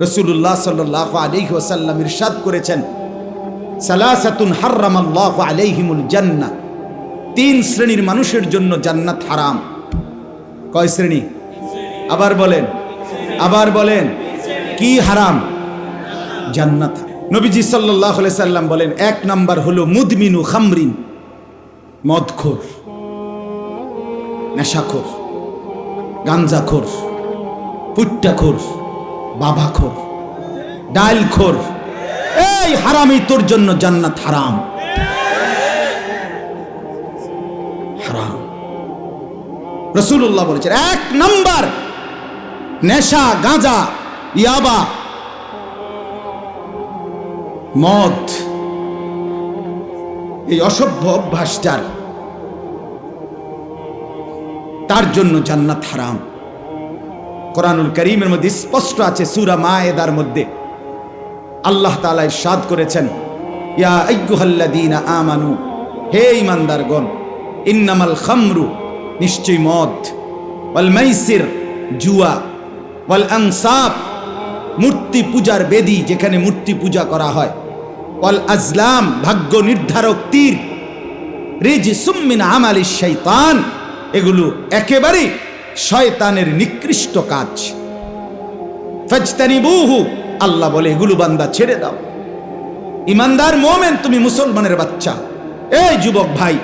রাসূলুল্লাহ সাল্লাল্লাহু আলাইহি ওয়াসাল্লাম ইরশাদ করেছেন, সালাসাতুন হারামাল্লাহু আলাইহিমুল জান্নাহ, তিন শ্রেণীর মানুষের জন্য জান্নাত হারাম। কয় শ্রেণী? আবার বলেন কি হারাম? জান্নাত। নবীজি সাল্লাল্লাহু আলাইহি সাল্লাম বলেন, এক নাম্বার হলো মুদমিনু খামরিন, মদখোর, নেশাখোর, গাঞ্জাখোর, পুট্টাখোর, বাবাখোর, ডালখোর। এই হারামি, তোর জন্য জান্নাত হারাম। হারাম। রাসূলুল্লাহ বলেছেন, এক নাম্বার নেশা, গাঁজা, ইয়াবা, মদ, এই অসভ্য অভ্যাসটার, তার জন্য জান্নাত হারাম। কোরআনুল কারীমের মধ্যে স্পষ্ট আছে, সূরা মায়েদার মধ্যে আল্লাহ তাআলা ইরশাদ করেছেন, ইয়া আইয়ুহাল্লাযীনা আমানু, হে ঈমানদারগণ, ইন্নামাল খামরু, নিশ্চয় মদ, ওয়াল মাইসির, জুয়া, ওয়াল আনসাব, মূর্তি পূজার বেদী, যেখানে মূর্তি পূজা করা হয়, ওয়াল আজলাম, ভাগ্য নির্ধারক তীর, রিজসুম মিন আমালিশ শাইতান, এগুলো একেবারে শয়তানের নিকৃষ্ট কাজ। ফাজতানিবুহু, আল্লাহ বলে এগুলো বান্দা ছেড়ে দাও। ইমানদার মুমিন, তুমি মুসলমানের বাচ্চা, এই যুবক ভাই,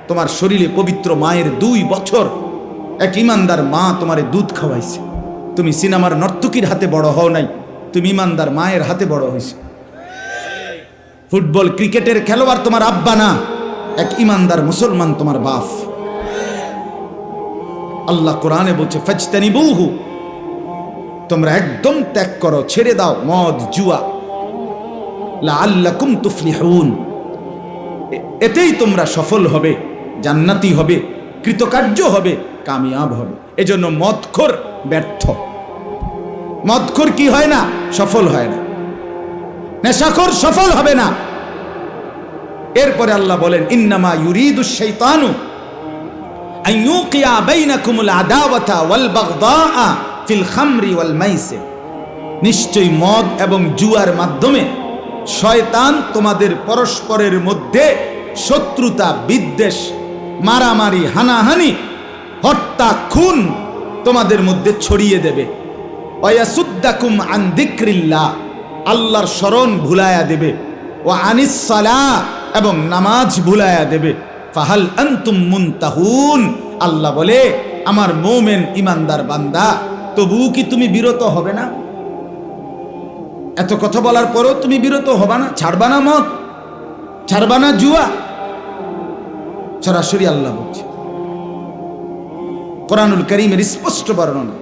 তোমার শরীরে পবিত্র মায়ের 2 বছর এক ইমানদার মা তোমারে দুধ খাওয়াইছে। তুমি সিনেমার নর্তকীর হাতে বড় হও নাই, তুমি ইমানদার মায়ের হাতে বড় হয়েছে। ফুটবল ক্রিকেটের খেলোয়াড় তোমার আব্বা না, এক ইমানদার মুসলমান তোমার বাপ। আল্লাহ কোরআনে বলছে, ফাজতানিবুহু, তোমরা একদম ত্যাগ করো, ছেড়ে দাও মদ, জুয়া, লাআল্লাকুম তুফলিহুন, এতেই তোমরা সফল হবে, জান্নাতি হবে, কৃতকার্য হবে, কামিয়াব হবে। এজন্য মদখোর ব্যর্থ। মদখোর কি হয় না? সফল হয় না। নেশাখোর সফল হবে না। এরপরে আল্লাহ বলেন, ইন্নামা ইউরিদুশ শাইতানু আন ইউকিয়া বাইনাকুমুল আদাওয়াতা ওয়াল বাগদাআ ফিল খামরি ওয়াল মাইসির, নিশ্চয়ই মদ এবং জুয়ার মাধ্যমে শয়তান তোমাদের পরস্পরের মধ্যে শত্রুতা, বিদ্বেষ, মারামারি, হানাহানি, হত্যা, খুন তোমাদের মধ্যে ছড়িয়ে দেবে। ওয়ায়াসুদ্দাকুম আন যিকরিল্লাহ, আল্লাহর স্মরণ ভুলায়া দেবে। ওয়া আনিস সালাহ, এবং নামাজ ভুলায়া দেবে। ফাহাল আনতুম মুনতাহুন, আল্লাহ বলে, আমার মুমিন ইমানদার বান্দা, তবুও কি তুমি বিরত হবে না? এত কথা বলার পরও তুমি বিরত হবা না? ছাড়বা না মদ, ছাড়বা না জুয়া? সরাসরি আল্লাহ বলছে, কোরআনুল কারীমের স্পষ্ট বর্ণনা।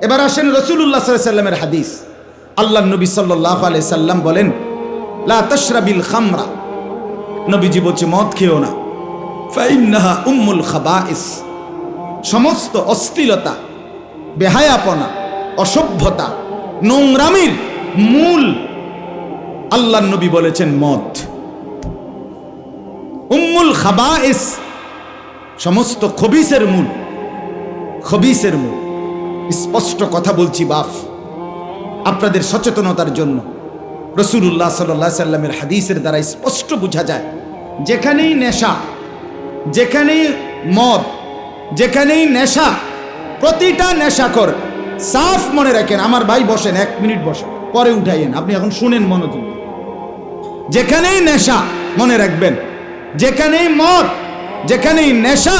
এবার আসেন রাসূলুল্লাহ সাল্লাল্লাহু আলাইহি সাল্লামের হাদিস। আল্লাহর নবী সাল্লাল্লাহু আলাইহি সাল্লাম বলেন, লা তাশরাবিল খামরা, নবীজি বলছে মদ খেও না। ফাইন্নাহা উম্মুল খাবাইস, সমস্ত অশ্লীলতা, বেহায়াপনা, অসভ্যতা, নোংরামির মূল আল্লাহর নবী বলেছেন মদ। উম্মুল খাবাইস, সমস্ত খবিসের মূল, খবিসের মূল। স্পষ্ট কথা বলছি বাপ, আপনাদের সচেতনতার জন্য। রাসূলুল্লাহ সাল্লাল্লাহু আলাইহি সাল্লামের হাদিসের দ্বারা স্পষ্ট বোঝা যায়, যেখানেই নেশা, যেখানেই মদ, যেখানেই নেশা, প্রতিটা নেশাখোর, সাফ মনে রাখেন, আমার ভাই বসেন, 1 মিনিট বসেন, পরে উঠাইয়েন, আপনি এখন শুনেন মনোযোগ। যেখানেই নেশা, মনে রাখবেন, যেখানেই মদ, যেখানেই নেশা,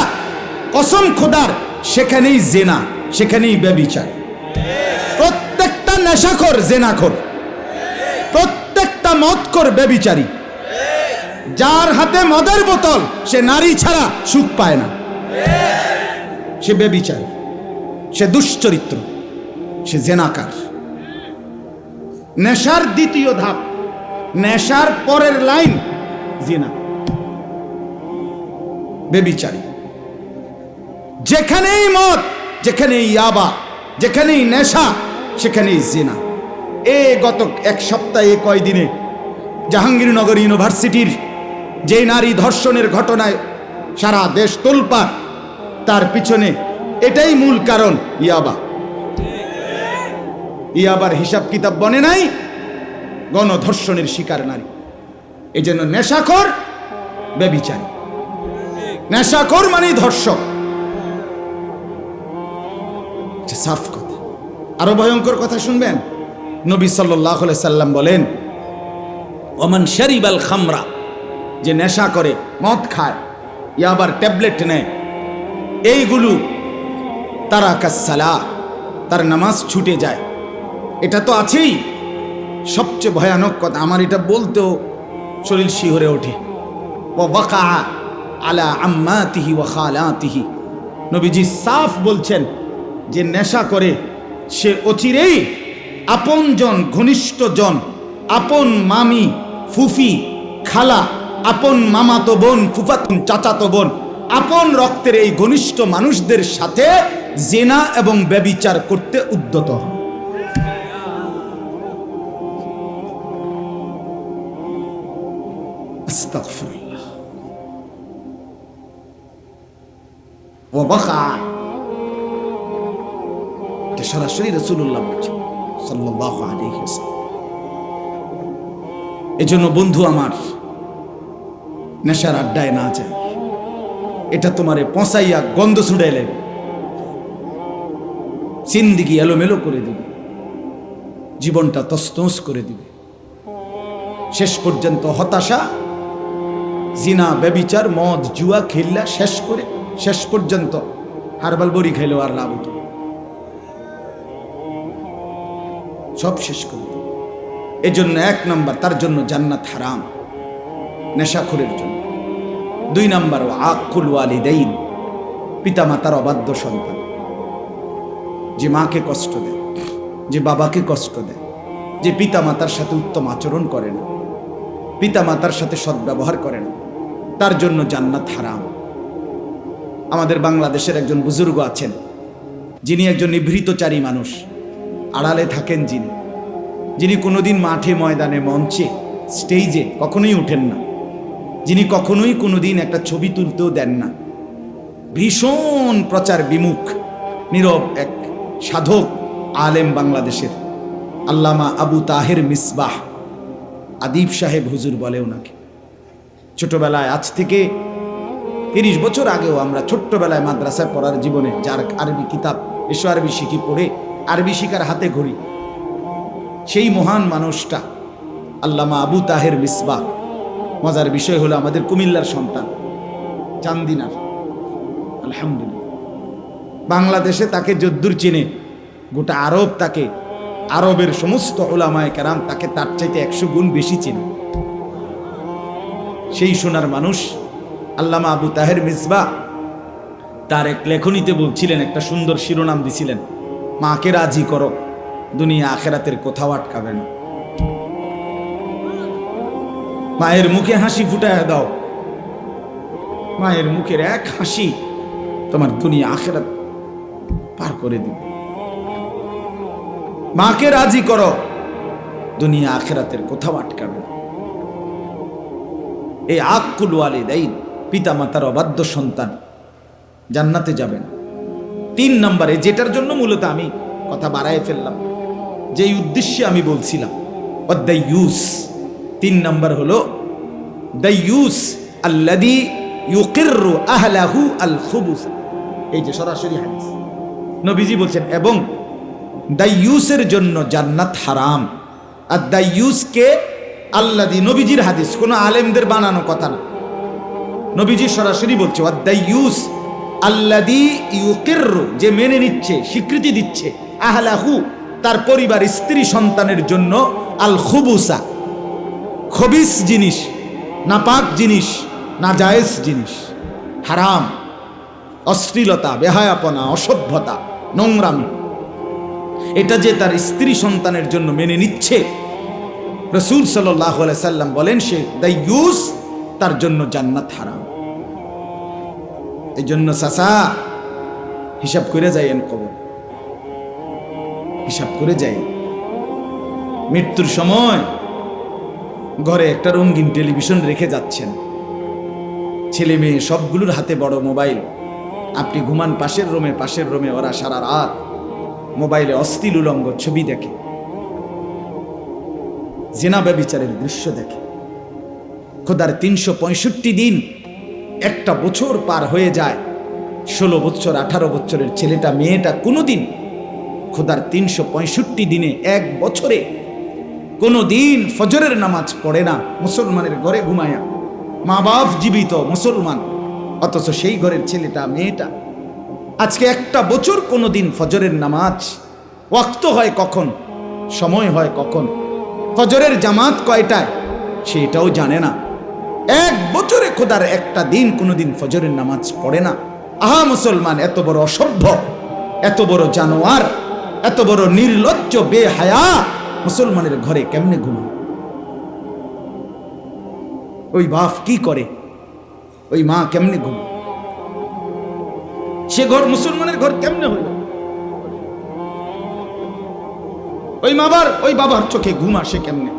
কসম খোদার, সেখানেই জেনা, সেখানেই ব্যভিচার। প্রত্যেকটা নেশাখোর জেনাখোর, প্রত্যেকটা মদখোর ব্যভিচারী। যার হাতে মদের বোতল, সে নারী ছাড়া সুখ পায় না, সে ব্যভিচারী, সে দুশ্চরিত্র, সে জেনাকার। নেশার দ্বিতীয় ধাপ, নেশার পরের লাইন জিনা, ব্যভিচারী। যেখানেই মদ, যেখানেই ইয়াবা, যেখানেই নেশা, সেখানেই জিনা। গত 1 সপ্তাহে, কয়দিনে জাহাঙ্গীরনগর ইউনিভার্সিটির যে নারী ধর্ষণের ঘটনায় সারা দেশ তোলপাড়, তার পিছনে এটাই মূল কারণ, ইয়াবা। ই আবার হিসাব কিতাব বনে নাই, গণধর্ষণের শিকার নারী। এই জন্য নেশাখোর ব্যভিচারী, নেশাখোর মানে ধর্ষক। সাফ কথা। আরো ভয়ঙ্কর কথা শুনবেন, নবী সাল্লাল্লাহু আলাইহি সাল্লাম বলেন, ওমান শারিবাল খামরা, যে নেশা করে, মদ খায়, আবার ট্যাবলেট নেয়, এইগুলো তারা কাসসালাহ, তার নামাজ ছুটে যায়। এটা তো আছেই। সবচেয়ে ভয়ানক কথা, আমার এটা বলতেও শরীর শিহরে ওঠে, ওয়া ওয়াকা আলা আম্মাতিহি ওয়া খালাতিহি। নবীজি সাফ বলছেন যে নেশা করে সে অচিরেই আপনজন, ঘনিষ্ঠজন, আপন মামি, ফুফি, খালা, আপন মামাতো বোন, ফুফাতো চাচাতো বোন, আপন রক্তের এই ঘনিষ্ঠ মানুষদের সাথে জিনা এবং ব্যভিচার করতে উদ্যত হয়। আস্তাগফিরুল্লাহ। ওয়া বাকা, এটা সরাসরি রাসূলুল্লাহ বলেছেন সাল্লাল্লাহু আলাইহি ওয়াসাল্লাম। এজন্য বন্ধু আমার, নেশার আড্ডায় না যায়, এটা তোমারে পচাইয়া গন্ধ ছুড়াইলে জিন্দেগি এলোমেলো করে দিবে, জীবনটা তছনছ করে দিবে। শেষ পর্যন্ত হতাশা, জিনা, ব্যভিচার, মদ, জুয়া খেললা শেষ করে শেষ পর্যন্ত হারবাল বড়ি খাইলেও আর লাভ হতো, সব শেষ করে দিবে। এজন্য 1 নাম্বার, তার জন্য জান্নাত হারাম, নেশাখোরের জন্য। 2 নাম্বার, আকুল ওয়ালিদাইন, পিতা মাতার অবাধ্য সন্তান, যে মাকে কষ্ট দেয়, যে বাবাকে কষ্ট দেয়, যে পিতা মাতার সাথে উত্তম আচরণ করে না, পিতা মাতার সাথে সদ্ব্যবহার করে না, তার জন্য জান্নাত হারাম। আমাদের বাংলাদেশের একজন বুজুর্গ আছেন, যিনি একজন নিভৃতচারী মানুষ, আড়ালে থাকেন, যিনি কোনোদিন মাঠে ময়দানে মঞ্চে স্টেজে কখনোই উঠেন না, যিনি কখনোই কোনোদিন একটা ছবি তুলতেও দেন না, ভীষণ প্রচার বিমুখ, নীরব এক সাধক আলেম, বাংলাদেশের আল্লামা আবু তাহের মিসবাহ আদিব সাহেব হুজুর বলে ওনাকে। ছোটবেলায়, আজ থেকে 30 বছর আগেও আমরা ছোট্টবেলায় মাদ্রাসায় পড়ার জীবনে যার আরবি কিতাব এসো আরবি শিখি পড়ে আরবি শিখার হাতে ঘড়ি, সেই মহান মানুষটা আল্লামা আবু তাহের মিসবাহ। মজার বিষয় হলো আমাদের কুমিল্লার সন্তান, চান্দিনার, আলহামদুলিল্লাহ। বাংলাদেশে তাকে যদ্দূর চেনে, গোটা আরব তাকে, আরবের সমস্ত উলামায়ে কেরাম তাকে তার চাইতে 100 গুণ বেশি চেনে। সেই সোনার মানুষ আল্লামা আবু তাহের মিসবাহ তার এক লেখনীতে বলছিলেন, একটা সুন্দর শিরোনাম দিছিলেন, মাকে রাজি করো, দুনিয়া আখেরাতের কোথাও আটকাবে না। মায়ের মুখে হাসি ফুটায় দাও, মায়ের মুখের এক হাসি তোমার দুনিয়া আখেরাত পার করে দিবে। মাকে রাজি করো, দুনিয়া আখেরাতের কোথাও আটকাবে না। এই আকুল ওয়ালিদাইন, পিতা মাতার অবাধ্য সন্তান জান্নাতে যাবে না। 3 নম্বরে, যেটার জন্য মূলত আমি কথা বাড়ায় ফেললাম, যেই উদ্দেশ্যে আমি বলছিলাম, অদ্দাইয়ুস। 3 নম্বর হলো দাইয়ুস আল্লাযী ইউকিররু আহলাহু আল খুবুস। এই যে সরাসরি হাদিস, নবীজি বলছেন, এবং দাইয়ুসের জন্য জান্নাত হারাম। আর দাইয়ুসকে আল্লাযী, নবীজির হাদিস, কোনো আলেমদের বানানো কথা না, নবীজি সরাসরি বলছে, দাইয়ুস আল্লাযী ইউকিররু, যে মেনে নিচ্ছে, স্বীকৃতি দিচ্ছে, আহলাহু, তার পরিবার, স্ত্রী সন্তানের জন্য, আল খুবুসা, খবিস জিনিস, নাপাক জিনিস, নাজায়েজ জিনিস, হারাম, অশ্লীলতা, বেহায়াপনা, অসভ্যতা, নোংরামি, এটা যে তার স্ত্রী সন্তানের জন্য মেনে নিচ্ছে, রাসূল সাল্লাল্লাহু আলাইহি সাল্লাম বলেন, সে দাইয়ুস, তার জন্য জান্নাত হারাম। এই জন্য চাচা, হিসাব করে যাইয়েন, কবর হিসাব করে যাই। মৃত্যুর সময় ঘরে একটা রঙিন টেলিভিশন রেখে যাচ্ছেন, ছেলে মেয়ে সবগুলোর হাতে বড় মোবাইল, আপনি ঘুমান পাশের রুমে, ওরা সারা রাত মোবাইলে অশ্লীল উলঙ্গ ছবি দেখে। জিনা ব্যভিচারের দৃশ্য দেখে। খোদার 365 দিন, একটা বছর পার হয়ে যায়, 16 বছর 18 বছরের ছেলেটা মেয়েটা কোনোদিন খোদার 365 দিনে, এক বছরে কোনো দিন ফজরের নামাজ পড়ে না। মুসলমানের ঘরে ঘুমায়া, মা বাপ জীবিত মুসলমান, অথচ সেই ঘরের ছেলেটা মেয়েটা আজকে একটা বছর কোনো দিন ফজরের নামাজ, ওয়াক্ত হয় কখন, সময় হয় কখন, ফজরের জামাত কয়টায় সেটাও জানে না। এক বছরে খোদার একটা দিন কোনোদিন ফজরের নামাজ পড়ে না। আহা মুসলমান, এত বড় অসভ্য, এত বড় জানোয়ার, এত বড় নির্লজ্জ বেহায়া মুসলমানের ঘরে কেমনে ঘুমায়? ওই বাপ কি করে, ওই মা কেমনে ঘুমায়? সে ঘর মুসলমানের ঘর কেমনে হইল? ওই বাবার চোখে ঘুম আসে কেমনে?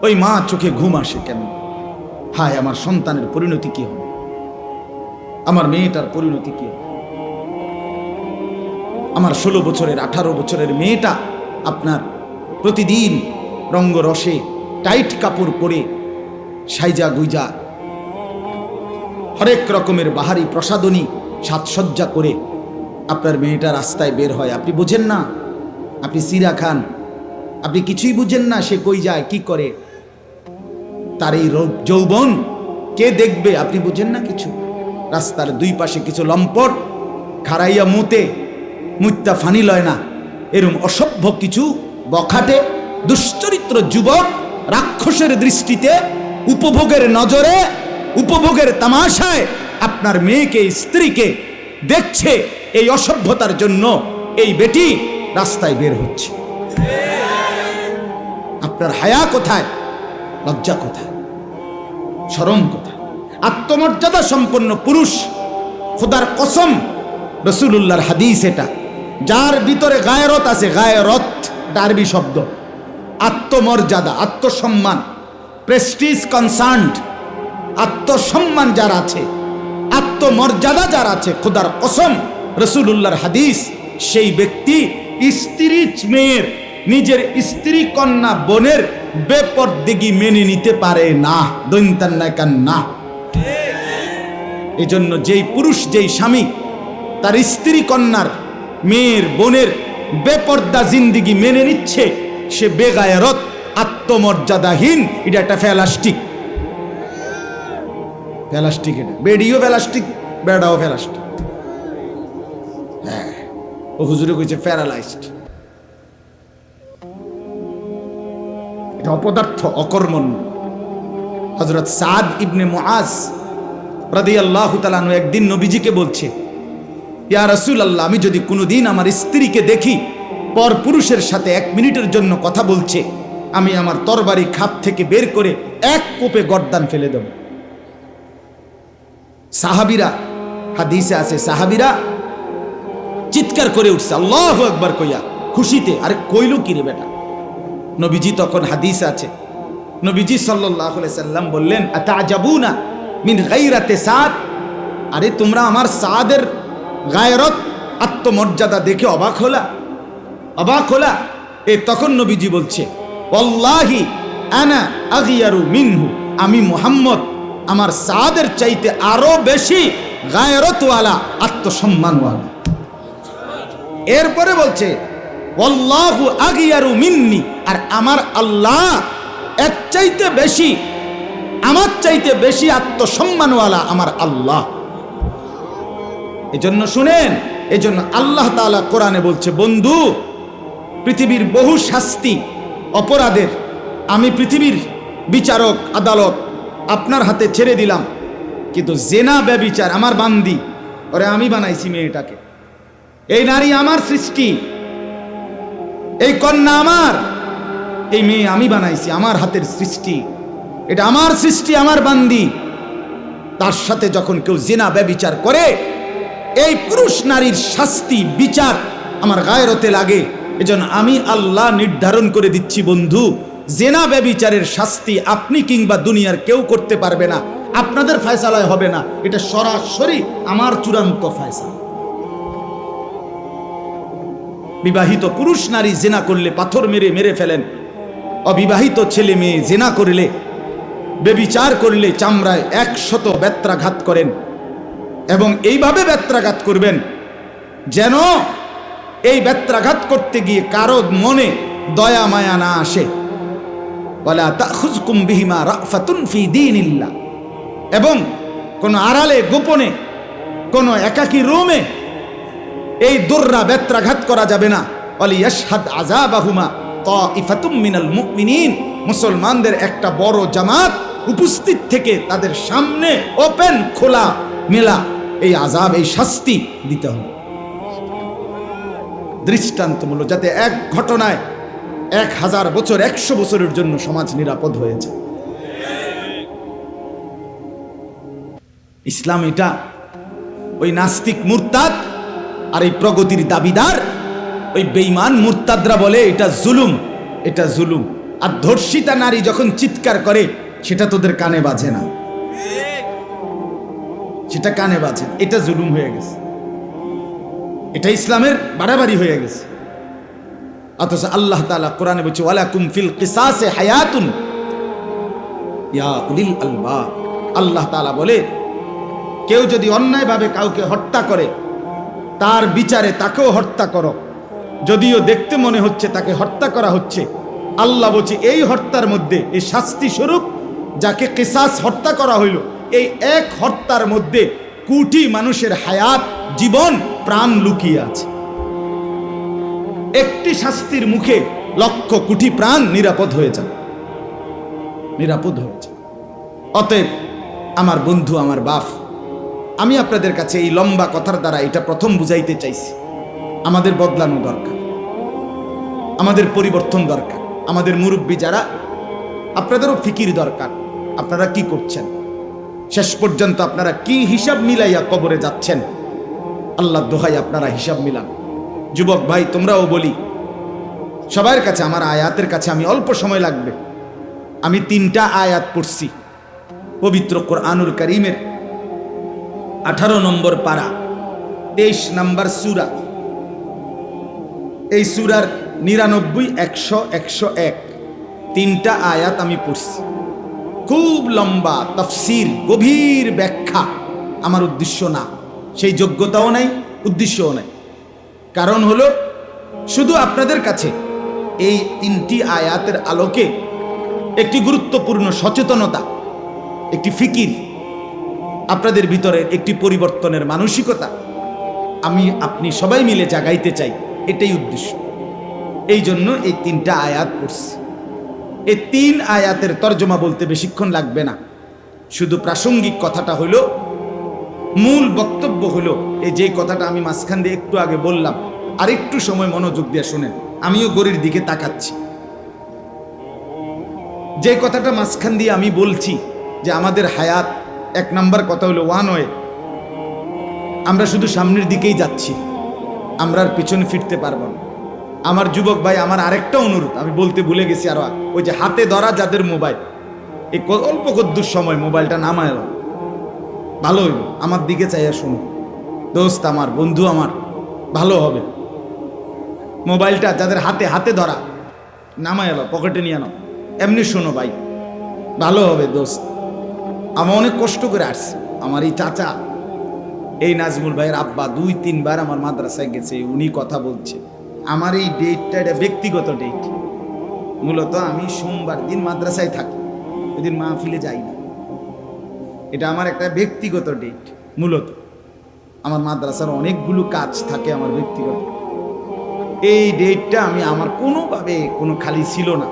ওই মা চোখে ঘুম আসে কেমনে? হায়, আমার সন্তানের পরিণতি কি হবে? আমার মেয়েটার পরিণতি কি হবে? আমার 16 বছরের 18 বছরের মেয়েটা আপনার প্রতিদিন রঙ্গরসে টাইট কাপড় পরে সাইজা গুইজা হরেক রকমের বাহারি প্রসাদনী সাজসজ্জা করে আপনার মেয়েটা রাস্তায় বের হয়। আপনি বুঝেন না, আপনি সিরা খান, আপনি কিছুই বুঝেন না সে কই যায়, কি করে, তার এই যৌবন কে দেখবে? আপনি বুঝেন না কিছু। রাস্তার দুই পাশে কিছু লম্পট খারাইয়া মুত্তা ফানি লয় না, এরম অসভ্য কিছু বখাটে দুশ্চরিত্র যুবক রাক্ষসের দৃষ্টিতে, উপভোগের নজরে, উপভোগের তামাশায় আপনার মেয়েকে, স্ত্রীকে দেখছে। এই অসভ্যতার জন্য এই বেটি রাস্তায় বের হচ্ছে। আপনার হায়া কোথায়? লজ্জা কোথায়? শরম কোথায়? আত্মমর্যাদা সম্পন্ন পুরুষ, খোদার কসম, রাসূলুল্লাহর হাদিস এটা, যার ভিতরে গায়রত আছে, গায়রত এটা আরবি শব্দ, আত্মমর্যাদা, আত্মসম্মান, প্রেস্টিজ কনসার্নড, আত্মসম্মান যার আছে, আত্মমর্যাদা যার আছে, খোদার কসম, রাসূলুল্লাহর হাদিস, সেই ব্যক্তি স্ত্রী মেয়ের, নিজের স্ত্রী কন্যা বোনের বেপরদেগি মেনে নিতে পারে না। দৈন্তান্না। এই জন্য যেই পুরুষ, যেই স্বামী তার স্ত্রী কন্যার, মেয়ের, বোনের বেপর্দা জিন্দিগি মেনে নিচ্ছে, সে বেগায়রত, আত্মমর্যাদাহীন। এটা একটা ফেলাস্টিক, ফেলাস্টিক, এটা বেডিও ফেলাস্টিক, বেড়াও ফেলাস্টিক। হ্যাঁ, ও হুজুরে কইছে প্যারালাইজড। এটা অপদার্থ, অকর্মণ্য। হযরত সাদ ইবনে মুআজ রাদিয়াল্লাহু তাআলা আনহু একদিন নবীজিকে বলছে, ইয়া রাসূলুল্লাহ, আমি যদি কোনোদিন আমার স্ত্রীকে দেখি পর পুরুষের সাথে 1 মিনিটের জন্য কথা বলছে, আমি আমার তরবারি খাপ থেকে বের করে এক কোপে গর্দান ফেলে দেব। সাহাবীরা, হাদিসে আছে, সাহাবীরা চিৎকার করে উঠছে আল্লাহু আকবার কইয়া খুশিতে। আরে কইল কি রে বেটা? নবীজি তখন, হাদিস আছে, নবীজি সাল্লাল্লাহু আলাইহি সাল্লাম বললেন, আতাজাবুনা মিন গায়রাতি সাদ, আরে তোমরা আমার সাদের গায়রত, আত্মমর্যাদা দেখে অবাক হলা? অবাক হলা? তখন নবীজি বলছে, ওয়াল্লাহি আনা আগিয়ারু মিনহু, আমি মুহাম্মদ আমার সাদের চাইতে আরো বেশি গায়রতওয়ালা, আত্মসম্মানওয়ালা। এরপরে বলছে, ওয়াল্লাহু আগিয়ারু মিন্নি, আর আমার আল্লাহ এর চাইতে বেশি, আমার চাইতে বেশি আত্মসম্মানওয়ালা আমার আল্লাহ। এজন্য শুনেন, এজন্য আল্লাহ তাআলা কোরআনে বলছে, বন্ধু, পৃথিবীর বহু শাস্তি অপরাধের আমি পৃথিবীর বিচারক আদালত আপনার হাতে ছেড়ে দিলাম, কিন্তু জেনা ব্যভিচার আমার বান্দি, ওরে আমি বানাইছি মেয়েটাকে, এই নারী আমার সৃষ্টি, এই কন্যা আমার, এই মেয়ে আমি বানাইছি, আমার হাতের সৃষ্টি, এটা আমার সৃষ্টি, আমার বান্দি। তার সাথে যখন কেউ জেনা ব্যভিচার করে, এই পুরুষ নারীর শাস্তি বিচার আমার গায়রতে লাগে। এজন্য আমি আল্লাহ নির্ধারণ করে দিচ্ছি, বন্ধু, জেনা ব্যভিচারের শাস্তি আপনি কিংবা দুনিয়ার কেউ করতে পারবে না, আপনাদের ফয়সালায় হবে না, এটা সরাসরি আমার চূড়ান্ত ফয়সালা। বিবাহিত পুরুষ নারী জেনা করলে পাথর মেরে মেরে ফেলেন, অবিবাহিত ছেলে মেয়ে জিনা করলে, বেবিচার করলে চামড়ায় 100 বেত্রাঘাত করেন, এবং এইভাবে বেত্রাঘাত করবেন যেন এই বেত্রাঘাত করতে গিয়ে কারো মনে দয়া মায়া না আসে। ওয়ালা তাখুযকুম বিহিমা রাফাতুন ফি দীনিল্লাহ, এবং কোন আড়ালে গোপনে কোন একাকী রুমে এই দুররা বেত্রাঘাত করা যাবে না। ওয়ালিয়াশহাদ আযাবাহুমা তাইফাতুম মিনাল মুমিনিন, মুসলমানদের একটা বড় জামাত উপস্থিত থেকে তাদের সামনে ওপেন খোলা মেলা এই আযাব, এই শাস্তি দিতে হবে দৃষ্টান্তমূলক, যাতে এক ঘটনায় 1000 বছর 100 বছরের জন্য সমাজ নিরাপদ হয়ে যায়। ইসলাম এটা ওই নাস্তিক মুরতাদ আর এই প্রগতির দাবিদার ওই বেঈমান মুরতাদরা বলে এটা জুলুম, এটা জুলুম। আর ধর্ষিতা নারী যখন চিৎকার করে সেটা তোদের কানে বাজে না, সেটা কানে বাজে, এটা জুলুম হয়ে গেছে, এটা ইসলামের বাড়াবাড়ি হয়ে গেছে। অথচ আল্লাহ তাআলা কোরআনে বলছে ওয়ালাকুম ফিল কিসাসে হায়াতুন ইয়া উলিল আলবাব। আল্লাহ তাআলা বলে কেউ যদি অন্যায়ভাবে কাউকে হত্যা করে তার বিচারে তাকেও হত্যা করো, যদিও দেখতে মনে হচ্ছে তাকে হত্যা করা হচ্ছে। আল্লাহ বলছে এই হত্যার মধ্যে, এই শাস্তি স্বরূপ যাকে কিসাস হত্যা করা হইল, এই এক হত্যার মধ্যে কোটি মানুষের হায়াত, জীবন, প্রাণ লুকিয়ে আছে। একটি শাস্তির মুখে লক্ষ কোটি প্রাণ নিরাপদ হয়ে যাবে, নিরাপদ হয়ে যাবে। অতএব আমার বন্ধু, আমার বাপ, আমি আপনাদের কাছে এই লম্বা কথার দ্বারা এটা প্রথম বুঝাইতে চাইছি, আমাদের বদলানো দরকার, আমাদের পরিবর্তন দরকার। আমাদের মুরব্বী যারা, আপনাদেরও ফিকির দরকার। আপনারা কি করছেন, শেষ পর্যন্ত আপনারা কি হিসাব মিলাইয়া কবরে যাচ্ছেন? আল্লাহ দোহাই আপনারা হিসাব মিলান। যুবক ভাই, তোমরাও বলি সবার কাছে, আমার আয়াতের কাছে আমি অল্প সময় লাগবে। আমি 3টা আয়াত পড়ছি পবিত্র কোরআনুল কারীমের 18 নম্বর পারা, 23 নম্বর সূরা। এই সূরার 99, 100, 101 3টা আয়াত আমি পড়ছি। খুব লম্বা তাফসীর, গভীর ব্যাখ্যা আমার উদ্দেশ্য না, সেই যোগ্যতাও নাই, উদ্দেশ্যও নাই। কারণ হলো শুধু আপনাদের কাছে এই 3টি আয়াতের আলোকে একটি গুরুত্বপূর্ণ সচেতনতা, একটি ফিকির, আপনাদের ভিতরে একটি পরিবর্তনের মানসিকতা আমি আপনি সবাই মিলে জাগাইতে চাই, এটাই উদ্দেশ্য। এই জন্য এই 3টা আয়াত পড়ছি। এই 3 আয়াতের তর্জমা বলতে বেশিক্ষণ লাগবে না, শুধু প্রাসঙ্গিক কথাটা হলো, মূল বক্তব্য হলো এই যে কথাটা আমি মাঝখান দিয়ে একটু আগে বললাম, আর একটু সময় মনোযোগ দিয়ে শুনেন, আমিও গড়ির দিকে তাকাচ্ছি। যে কথাটা মাঝখান দিয়ে আমি বলছি যে আমাদের হায়াত, 1 নাম্বার কথা হলো ওয়ান ওয়ে, আমরা শুধু সামনের দিকেই যাচ্ছি, আমরা আর পিছনে ফিরতে পারবো না। আমার যুবক ভাই, আমার আরেকটা অনুরোধ আমি বলতে ভুলে গেছি, আর ওই যে হাতে ধরা যাদের মোবাইল, এই অল্প কদ্দুর সময় মোবাইলটা নামায় ভালো হইব, আমার দিকে চাইয়া শুনো দোস্ত, আমার বন্ধু, আমার ভালো হবে। মোবাইলটা যাদের হাতে হাতে ধরা নামায় এলো, পকেটে নিয়ে নাও, এমনি শোনো ভাই, ভালো হবে দোস্ত। আমি অনেক কষ্ট করে আসছি। আমার এই চাচা, এই নাজমুল ভাইয়ের আব্বা 2-3 বার আমার মাদ্রাসায় গেছে, উনি কথা বলছে। আমার এই ডেটটা, এটা ব্যক্তিগত ডেট। মূলত আমি সোমবার দিন মাদ্রাসায় থাকি, ওইদিন মাহফিলে যাই না। এটা আমার একটা ব্যক্তিগত ডেট। মূলত আমার মাদ্রাসার অনেকগুলো কাজ থাকে আমার ব্যক্তিগত। এই ডেটটা আমি আমার কোনোভাবে কোনো খালি ছিল না,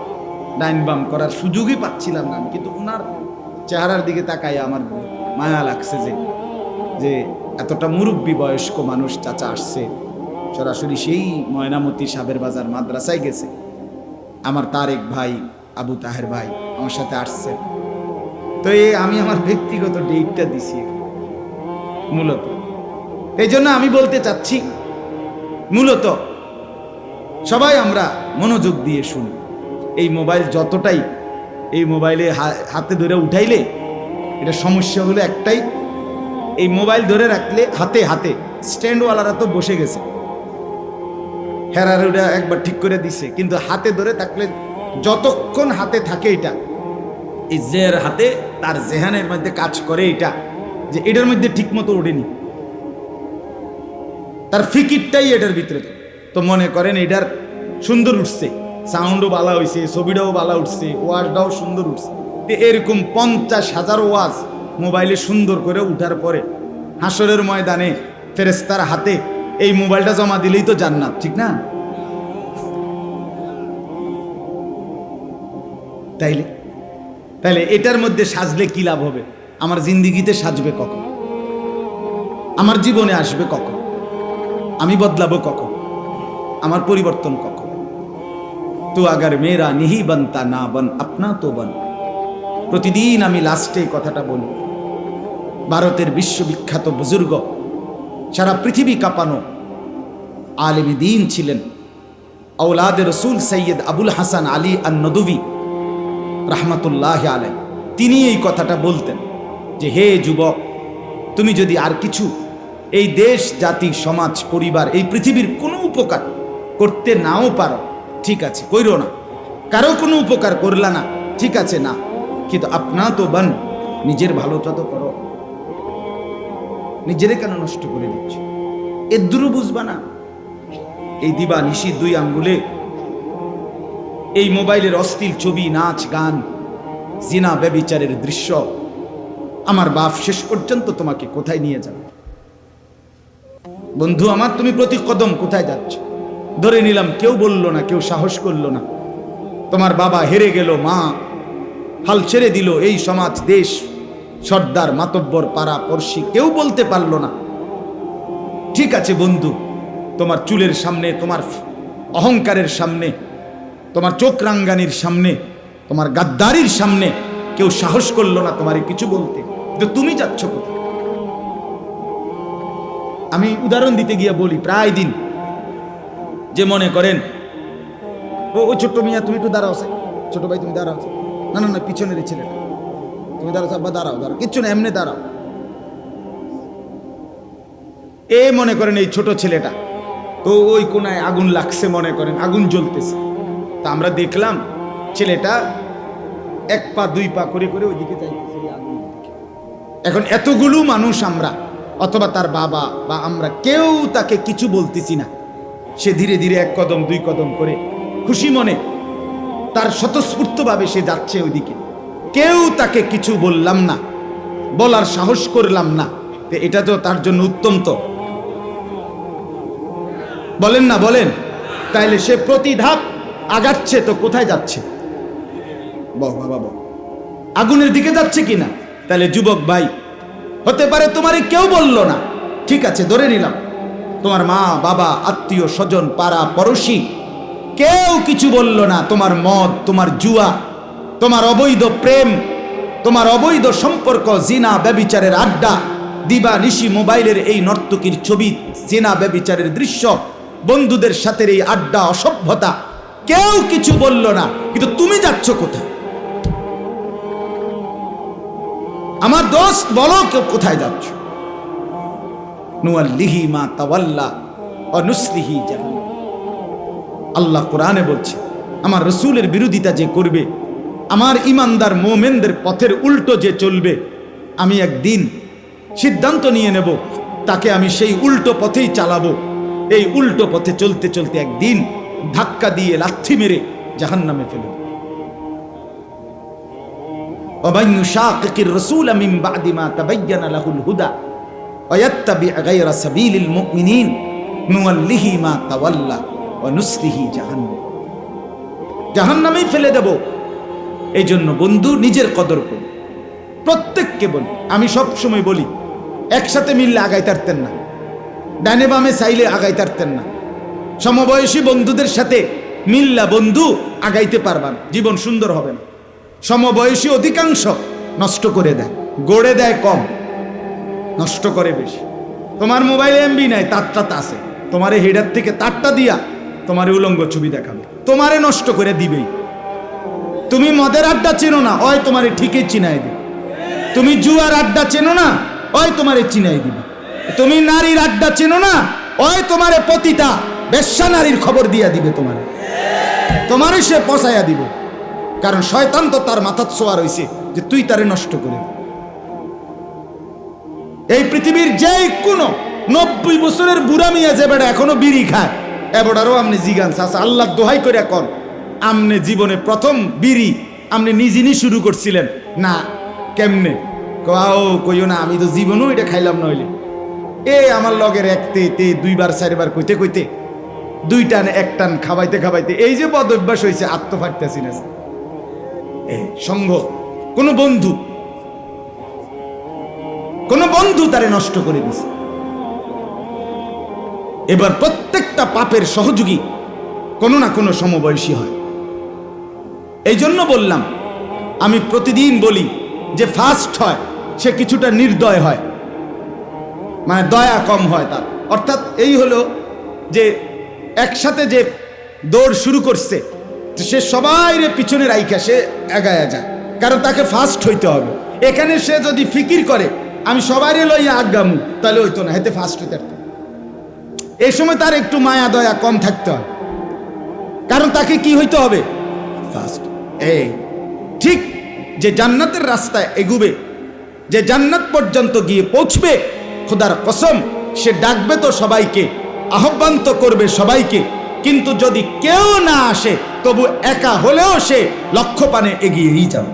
ডাইন বাম করার সুযোগই পাচ্ছিলাম না। কিন্তু ওনার চেহারার দিকে তাকাই আমার মায়া লাগছে যে এতটা মুরব্বী বয়স্ক মানুষ চাচা আসছে, সরাসরি সেই ময়নামতি সাবের বাজার মাদ্রাসায় গেছে। আমার তারেক ভাই, আবু তাহের ভাই আমার সাথে আসছে। তো আমি আমার ব্যক্তিগত ডেটটা দিছি মূলত। এই জন্য আমি বলতে চাচ্ছি, মূলত সবাই আমরা মনোযোগ দিয়ে শুনি। এই মোবাইল যতটাই, এই মোবাইলে হাতে ধরে উঠাইলে এটা সমস্যা হলো একটাই, এই মোবাইল ধরে রাখলে হাতে হাতে, স্ট্যান্ডওয়ালারা তো বসে গেছে, হেরার ওটা একবার ঠিক করে দিছে, কিন্তু হাতে ধরে থাকলে যতক্ষণ হাতে থাকে এটা, এই জের হাতে তার জেহানের মধ্যে কাজ করে এটা, যে এটার মধ্যে ঠিক মতো ওঠেনি, তার ফিকিরটাই এটার ভিতরে। তো মনে করেন এটার সুন্দর উঠছে, সাউন্ডও ভালো হয়েছে, ছবিটাও ভালো উঠছে, ওয়াজটাও সুন্দর উঠছে। এরকম 50,000 ওয়াজ মোবাইলে সুন্দর করে উঠার পরে হাসরের ময়দানে ফেরেশতার হাতে এই মোবাইলটা জমা দিলেই তো জান্নাত, ঠিক না? তাইলে এটার মধ্যে সাজলে কি লাভ হবে? আমার জিন্দিগিতে সাজবে কখন? আমার জীবনে আসবে কখন? আমি বদলাবো কখন? আমার পরিবর্তন কখন? তো আগার মেরা নিহি বনতা না বন আপনা তো বন। প্রতিদিন আমি লাস্টে কথাটা বলি। ভারতের বিশ্ববিখ্যাত বুজুর্গ, সারা পৃথিবী কাঁপানো আলেমে দ্বীন ছিলেন, আওলাদে রসুল সৈয়দ আবুল হাসান আলী আন-নদভী রাহমাতুল্লাহ আলাইহি। তিনি এই কথাটা বলতেন যে, হে যুবক, তুমি যদি আর কিছু এই দেশ, জাতি, সমাজ, পরিবার, এই পৃথিবীর কোনো উপকার করতে নাও পারো, ঠিক আছে, কইরো না। কারো কোনো উপকার করলা না, ঠিক আছে না, কিন্তু আপনা তো বান, নিজের ভালোটা তো করো। নিজেরে কেন নষ্ট করে দিচ্ছ? এদুরু বুঝবা না? এই দিবা নিশি 2 আঙ্গুলে এই মোবাইলের অশ্লীল ছবি, নাচ, গান, জিনা, ব্যভিচারের দৃশ্য, আমার বাপ শেষ পর্যন্ত তোমাকে কোথায় নিয়ে যাবে? বন্ধু আমার, তুমি প্রতি কদম কোথায় যাচ্ছ? ধরে নিলাম কেউ বলল না, কেউ সাহস করলো না, তোমার বাবা হেরে গেল, মা হাল ছেড়ে দিল, এই সমাজ, দেশ, সর্দার, মাতব্বর, পাড়া পড়শি কেউ বলতে পারলো না। ঠিক আছে বন্ধু, তোমার চুলের সামনে, তোমার অহংকারের সামনে, তোমার চোখ রাঙ্গানির সামনে, তোমার গাদ্দারির সামনে কেউ সাহস করলো না তোমার কিছু বলতে, কিন্তু তুমি যাচ্ছ কোথায়? আমি উদাহরণ দিতে গিয়ে বলি প্রায় দিন, যে মনে করেন ও ছোট্ট মিয়া, তুমি একটু দাঁড়াও, ছোট ভাই তুমি দাঁড়াও, না না না পিছনের ছেলেটা, তুমি দাঁড়াও, আব্বা দাঁড়াও, দাঁড়াও, কিচ্ছু না, এমনি দাঁড়াও। এ মনে করেন এই ছোট ছেলেটা, তো ওই কোনায় আগুন লাগছে, মনে করেন আগুন জ্বলতেছে, তা আমরা দেখলাম ছেলেটা 1 পা 2 পা করে করে ওইদিকে যাইতেছে আগুন দিকে। এখন এতগুলো মানুষ আমরা, অথবা তার বাবা বা আমরা, কেউ তাকে কিছু বলতেছি না। সে ধীরে ধীরে 1 কদম 2 কদম করে খুশি মনে তার স্বতঃস্ফূর্তভাবে সে যাচ্ছে ওইদিকে, কেউ তাকে কিছু বললাম না, বলার সাহস করলাম না। এটা তো তার জন্য উত্তম, তো বলেন না, বলেন? তাইলে সে প্রতি ধাপ আগাচ্ছে, তো কোথায় যাচ্ছে? বাবা, আগুনের দিকে যাচ্ছে কিনা? তাহলে যুবক ভাই, হতে পারে তোমারে কেউ বলল না, ঠিক আছে, ধরে নিলাম তোমার মা, বাবা, আত্মীয় স্বজন, পাড়া পড়শি কেউ কিছু বলল না, তোমার মদ, তোমার জুয়া, তোমার অবৈধ প্রেম, তোমার অবৈধ সম্পর্ক, জিনা, ব্যভিচারের আড্ডা, দিবা নিশি মোবাইলের এই নর্তকীর ছবি, জিনা, ব্যভিচারের দৃশ্য, বন্ধুদের সাথে এই আড্ডা, অসভ্যতা, কেউ কিছু বলল না, কিন্তু তুমি যাচ্ছ কোথায়? আমার দোস্ত বলো, কেউ কোথায় যাচ্ছ? নুয়াল্লিহি মা তাওয়াল্লা ওয়া নুসলিহি জাহান্নাম। আল্লাহ কোরআনে বলছে, আমার রাসূলের বিরোধিতা যে করবে, আমার ঈমানদার মুমিনদের পথের উল্টো যে চলবে, আমি একদিন সিদ্ধান্ত নিয়ে নেব, তাকে আমি সেই উল্টো পথেই চালাবো। এই উল্টো পথে চলতে চলতে একদিন ধাক্কা দিয়ে লাথি মেরে জাহান্নামে ফেলে দেব। ومن يشاقق الرسول من بعد ما تبين له الهدى ويتبع غير سبيل المؤمنين نوله ما تولى ونصله جهنم। জাহান্নামেই ফেলে দেব। এই জন্য বন্ধু, নিজের কদর করুন। প্রত্যেককে বলি, আমি সব সময় বলি, একসাথে মিললে আগাইতে পারতেন না, ডানে বামে চাইলে আগাইতে পারতেন না। সমবয়সী বন্ধুদের সাথে মিল্লা বন্ধু আগাইতে পারবা না, জীবন সুন্দর হবে না। সমবয়সী অধিকাংশ নষ্ট করে দেয়, গড়ে দেয় কম, নষ্ট করে বেশি। তোমার মোবাইলে এমবি নাই, তারটা আছে, তোমারে হেডার থেকে তারটা দিয়া তোমারে উলঙ্গ ছবি দেখাবে, তোমারে নষ্ট করে দিবেই। তুমি মদের আড্ডা চেনো না, ওই তোমারে ঠিকই চিনাই দিবে। তুমি জুয়ার আড্ডা চেনো না, ওই তোমারে চিনাই দিবে। তুমি নারীর আড্ডা চেনো না, ওই তোমারে পতিতা বেশ্যা নারীর খবর দিয়া দিবে, তোমারে সে পচাইয়া দিবে। কারণ শয়তান তো তার মাথার ছোঁয়া রয়েছে যে তুই তারে নষ্ট করে দে। এই পৃথিবীর যে কোনো 90 বছরের বুড়া মিয়া যে বেড়া এখনো বিড়ি খায়, এবারও আপনি জিগান চাচা আল্লাহ দোহাই করে কন, আমনে জীবনে প্রথম বিড়ি আপনি নিজে শুরু করছিলেন না? কেমনে? কইও না, আমি তো জীবনও এটা খাইলাম না। হইলে আমার লগের একতে 2বার 4বার কইতে কইতে 2 টান 1 টান খাওয়াইতে খাওয়াইতে এই যে বদ অভ্যাস হয়েছে, আত্মফাটতেছি না সঙ্গ। কোন বন্ধু তারে নষ্ট করে দিছে। এবার প্রত্যেকটা পাপের সহযোগী কোনো না কোনো সমবয়সী হয়। এই জন্য বললাম, আমি প্রতিদিন বলি যে ফার্স্ট হয় সে কিছুটা নির্দয় হয়, মানে দয়া কম হয় তার। অর্থাৎ এই হলো যে একসাথে যে দৌড় শুরু করছে সে সবাই পিছনে রাইখা সে এগায়া যায়, কারণ তাকে ফার্স্ট হইতে হবে। এখানে সে যদি ফিকির করে আমি সবাই লইয়া আগামু, তাহলে হইতো না, হেতে ফার্স্ট হইতে পারত। এই সময় তার একটু মায়া দয়া কম থাকতে হয়, কারণ তাকে কি হইতে হবে? ফার্স্ট। এই ঠিক যে জান্নাতের রাস্তায় এগুবে, যে জান্নাত পর্যন্ত গিয়ে পৌঁছবে, খোদার কসম সে ডাকবে তো সবাইকে, আহ্বান তো করবে সবাইকে, কিন্তু যদি কেউ না আসে তবু একা হলেও সে লক্ষ্যপানে এগিয়েই যাবে।